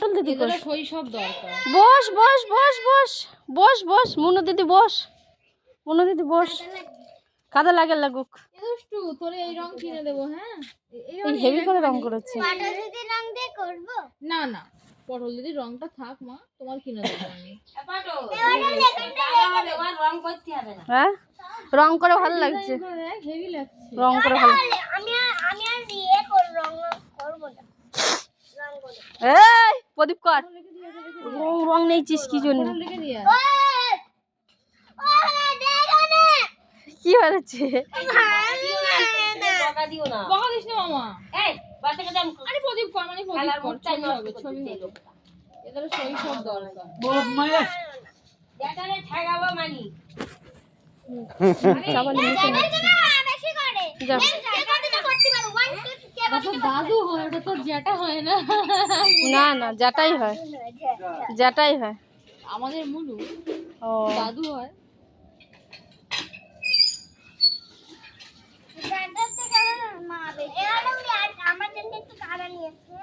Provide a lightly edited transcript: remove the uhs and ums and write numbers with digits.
কাজল দিদি এগুলো শৈশব দরকার। বস বস বস বস বস বস মুনু দিদি বস, মুনু দিদি বস, কাদা লাগে লাগুক। দুষ্টু তোরে এই রং কিনে দেবো। হ্যাঁ এই হেভি করে রং করেছে। না না পটল দিদির রংটা থাক মা, তোমার কিনে দেবো আমি। হ্যাঁ রং করে ভালো লাগছে, হেভি লাগছে রং করে ভালো। এই প্রদীপ কর, রং রং নেইছিস কি জন্য? কি হয়েছে? দাদু হয়, ওটা তো জ্যাঠা হয় না। না না জ্যাঠাই হয়, জ্যাঠাই হয় আমাদের মুলু। ও দাদু হয়। আমার জন্য একটু কাদা নিয়েছে।